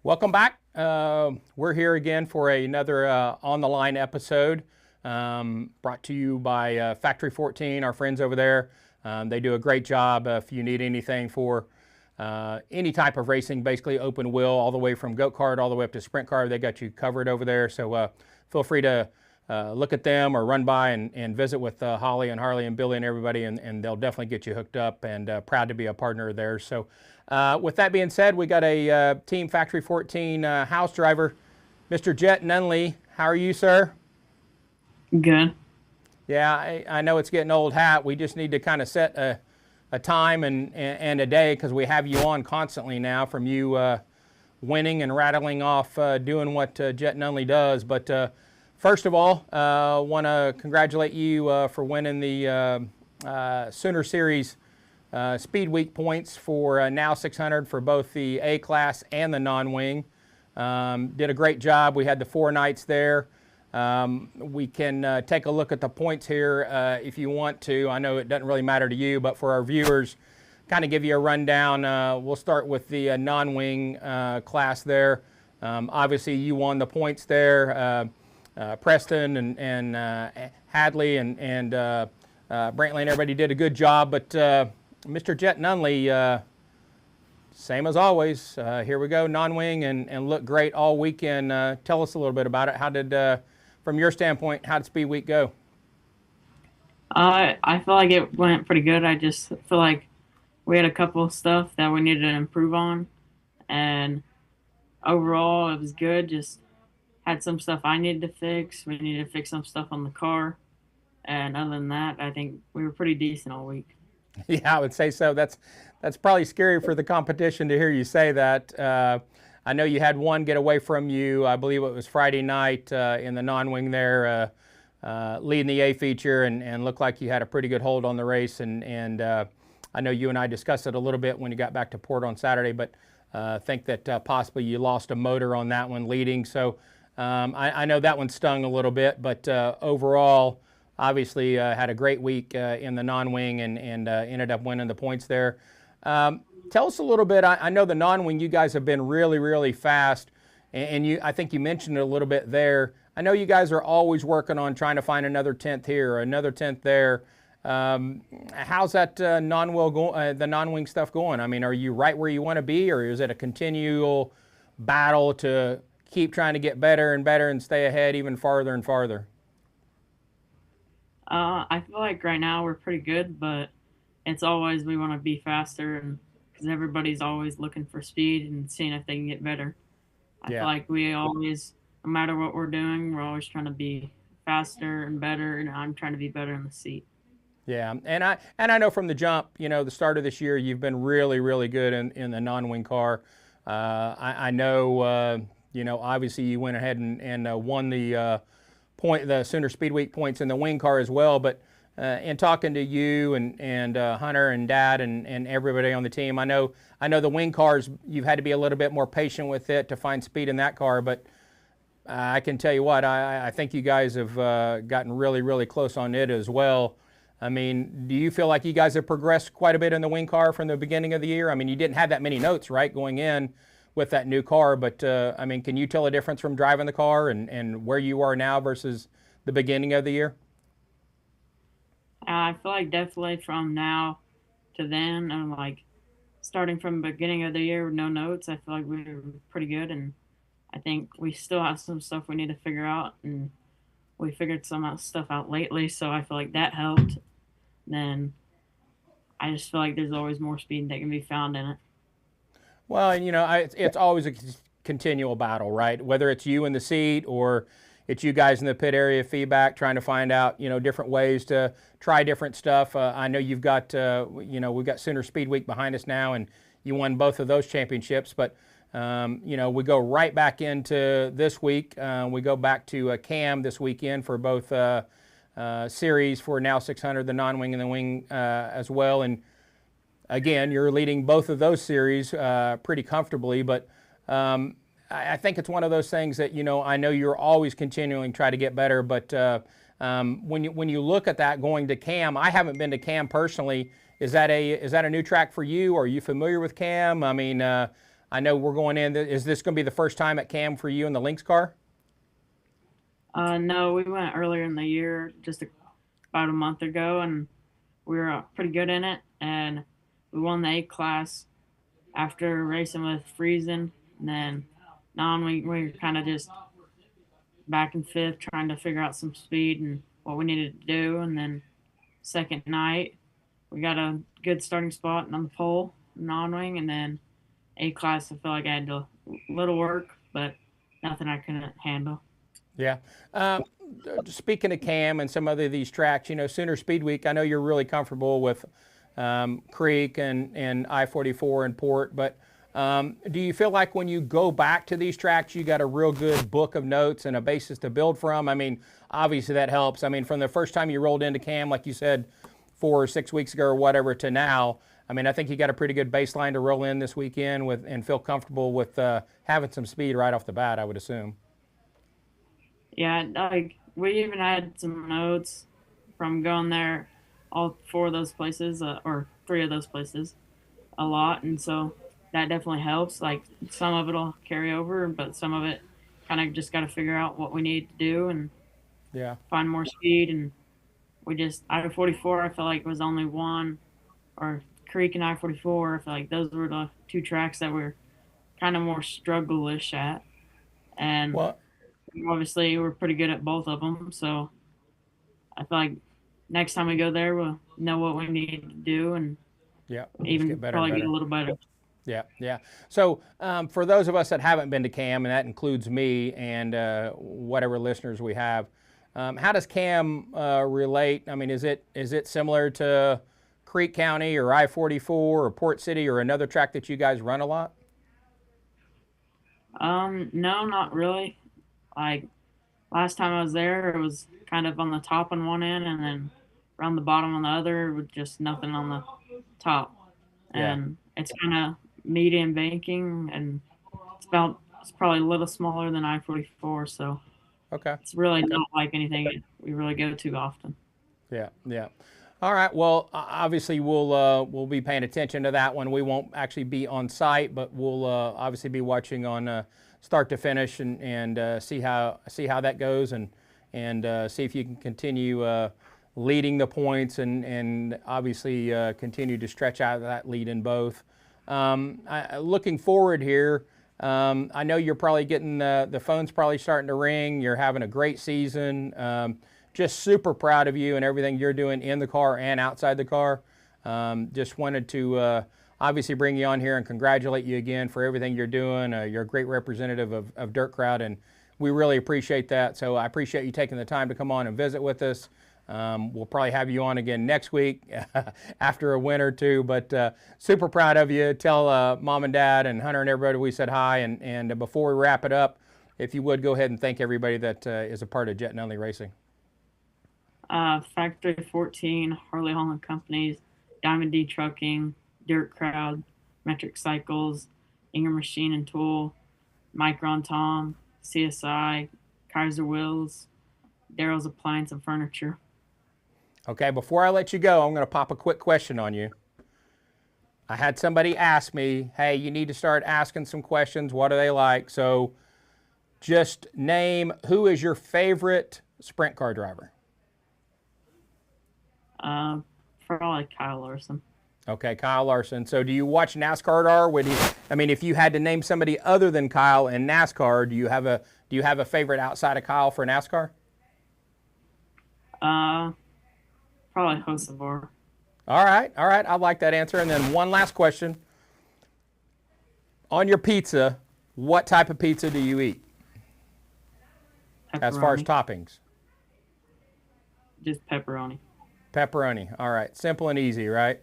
Welcome back. We're here again for another On the Line episode brought to you by Factory 14, our friends over there. They do a great job if you need anything for any type of racing, basically open wheel, all the way from goat kart all the way up to sprint car. They got you covered over there. So feel free to look at them or run by and visit with Holly and Harley and Billy and everybody, and they'll definitely get you hooked up, and proud to be a partner of theirs. So with that being said, we got a Team Factory 14 house driver, Mr. Jett Nunley. How are you, sir? Good. Yeah, I know it's getting old hat. We just need to kind of set a time and a day, because we have you on constantly now, from you winning and rattling off doing what Jett Nunley does. But first of all, want to congratulate you for winning the Sooner Series Speedweek points for Now 600 for both the A class and the non-wing. Did a great job. We had the 4 nights there. We can take a look at the points here if you want to. I know it doesn't really matter to you, but for our viewers, kind of give you a rundown. We'll start with the non-wing class there. Obviously, you won the points there. Preston and Hadley and Brantley and everybody did a good job, but Mr. Jett Nunley, same as always. Here we go, non-wing, and looked great all weekend. Tell us a little bit about it. How did, from your standpoint, how did Speed Week go? I feel like it went pretty good. I just feel like we had a couple of stuff that we needed to improve on, and overall it was good. Just had some stuff I needed to fix. We needed to fix some stuff on the car, and other than that, I think we were pretty decent all week. Yeah, I would say so. That's probably scary for the competition to hear you say that. I know you had one get away from you. I believe it was Friday night in the non-wing there, leading the A feature, and looked like you had a pretty good hold on the race. And I know you and I discussed it a little bit when you got back to port on Saturday, but think that possibly you lost a motor on that one leading. So I know that one stung a little bit, but overall, obviously had a great week in the non-wing and ended up winning the points there. Tell us a little bit. I know the non-wing, you guys have been really, really fast, and I think you mentioned it a little bit there. I know you guys are always working on trying to find another 10th here or another 10th there. How's that the non-wing stuff going? I mean, are you right where you want to be, or is it a continual battle to keep trying to get better and better and stay ahead even farther and farther? I feel like right now we're pretty good, but it's always we want to be faster, and because everybody's always looking for speed and seeing if they can get better. I feel like we always, no matter what we're doing, we're always trying to be faster and better, and I'm trying to be better in the seat. Yeah, and I know from the jump, you know, the start of this year, you've been really, really good in the non-wing car. I know, you know, obviously you went ahead and won the Sooner Speedweek points in the wing car as well, but in talking to you and Hunter and Dad and everybody on the team, I know the wing cars, you've had to be a little bit more patient with it to find speed in that car, but I can tell you what, I think you guys have gotten really, really close on it as well. I mean, do you feel like you guys have progressed quite a bit in the wing car from the beginning of the year? I mean, you didn't have that many notes, right, going in with that new car, but I mean, can you tell a difference from driving the car and where you are now versus the beginning of the year? I feel like definitely from now to then, and like starting from the beginning of the year with no notes, I feel like we were pretty good, and I think we still have some stuff we need to figure out, and we figured some stuff out lately, so I feel like that helped. Then I just feel like there's always more speed that can be found in it. Well, and you know, it's always a continual battle, right? Whether it's you in the seat or it's you guys in the pit area feedback, trying to find out, you know, different ways to try different stuff. I know you've got, you know, we've got Sooner Speed Week behind us now, and you won both of those championships. But, you know, we go right back into this week. We go back to Cam this weekend for both series for Now 600, the non-wing and the wing as well. And again, you're leading both of those series pretty comfortably, but I think it's one of those things that, you know, I know you're always continuing to try to get better, but when you look at that going to Cam, I haven't been to Cam personally. Is that a new track for you? Are you familiar with Cam? I mean, I know we're going in. Is this going to be the first time at Cam for you in the Lynx car? No, we went earlier in the year, about a month ago, and we were pretty good in it. And we won the A class after racing with Friesen. And then we were kind of just back in fifth, trying to figure out some speed and what we needed to do. And then second night, we got a good starting spot on the pole, non-wing, and then A class. I feel like I had a little work, but nothing I couldn't handle. Yeah. Speaking of Cam and some other of these tracks, you know, Sooner Speedweek, I know you're really comfortable with Creek and I-44 and Port, but do you feel like when you go back to these tracks, you got a real good book of notes and a basis to build from? I mean, obviously that helps. I mean, from the first time you rolled into Cam, like you said, 4 or 6 weeks ago or whatever, to now, I mean, I think you got a pretty good baseline to roll in this weekend with and feel comfortable with having some speed right off the bat, I would assume. Yeah, like we even had some notes from going there, all 4 of those places, or 3 of those places, a lot, and so that definitely helps. Like some of it'll carry over, but some of it kind of just got to figure out what we need to do and find more speed. And we just I-44, I feel like was only one, or Creek and I-44. I feel like those were the 2 tracks that were kind of more struggle-ish at, and obviously we're pretty good at both of them. So I feel like next time we go there, we'll know what we need to do and even probably get a little better. Yeah. So for those of us that haven't been to Cam, and that includes me and whatever listeners we have, how does Cam relate? I mean, is it similar to Creek County or I-44 or Port City or another track that you guys run a lot? No, not really. Like last time I was there, it was kind of on the top on one end and then around the bottom on the other with just nothing on the top. And it's kind of medium banking, and it's probably a little smaller than I-44. So it's really not like anything we really go to often. Yeah. All right. Well, obviously we'll be paying attention to that one. We won't actually be on site, but we'll obviously be watching on start to finish and see how that goes and see if you can continue leading the points and obviously continue to stretch out that lead in both. Looking forward here, I know you're probably getting the phone's probably starting to ring. You're having a great season. Just super proud of you and everything you're doing in the car and outside the car. Just wanted to obviously bring you on here and congratulate you again for everything you're doing. You're a great representative of DirtCrowd, and we really appreciate that. So I appreciate you taking the time to come on and visit with us. We'll probably have you on again next week after a win or two, but super proud of you. Tell Mom and Dad and Hunter and everybody we said hi, and before we wrap it up, if you would go ahead and thank everybody that is a part of Jett Nunley Racing. Factory 14, Harley Holland Companies, Diamond D Trucking, DirtCrowd, Metric Cycles, Ingram Machine and Tool, Micron Tom, CSI, Kaiser Wills, Daryl's Appliance and Furniture. Okay, before I let you go, I'm going to pop a quick question on you. I had somebody ask me, hey, you need to start asking some questions. What do they like? So just name, who is your favorite sprint car driver? Probably Kyle Larson. Okay, Kyle Larson. So do you watch NASCAR? If you had to name somebody other than Kyle in NASCAR, do you have a favorite outside of Kyle for NASCAR? Probably Hocevar. All right. I like that answer. And then one last question. On your pizza, what type of pizza do you eat? Pepperoni. As far as toppings? Just pepperoni. Pepperoni. All right. Simple and easy, right?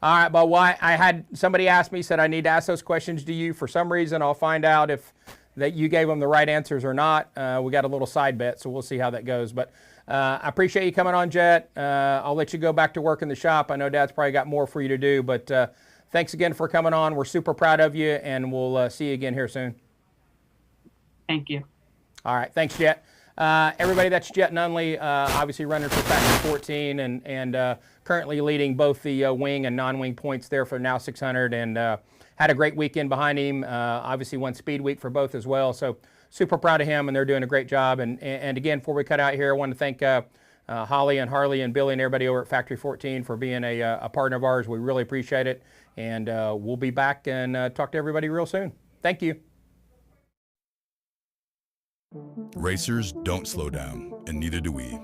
All right, but why I had somebody ask me, said I need to ask those questions to you. For some reason, I'll find out if that you gave them the right answers or not. We got a little side bet, so we'll see how that goes. But I appreciate you coming on, Jett. I'll let you go back to work in the shop. I know Dad's probably got more for you to do, but thanks again for coming on. We're super proud of you, and we'll see you again here soon. Thank you. All right, thanks, Jett. Everybody, that's Jett Nunley, obviously running for Factory 14 and currently leading both the wing and non-wing points there for now 600, and had a great weekend behind him. Obviously won Speed Week for both as well. So super proud of him, and they're doing a great job. And again, before we cut out here, I want to thank Holly and Harley and Billy and everybody over at Factory 14 for being a partner of ours. We really appreciate it. And we'll be back and talk to everybody real soon. Thank you. Racers don't slow down, and neither do we.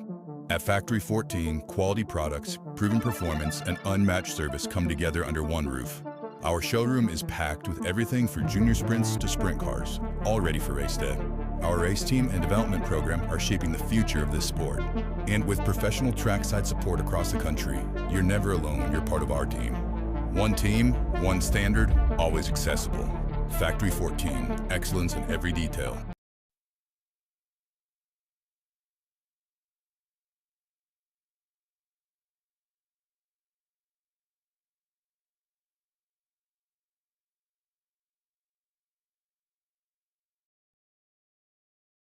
At Factory 14, quality products, proven performance, and unmatched service come together under one roof. Our showroom is packed with everything for junior sprints to sprint cars, all ready for race day. Our race team and development program are shaping the future of this sport. And with professional trackside support across the country, you're never alone when you're part of our team. One team, one standard, always accessible. Factory 14, excellence in every detail.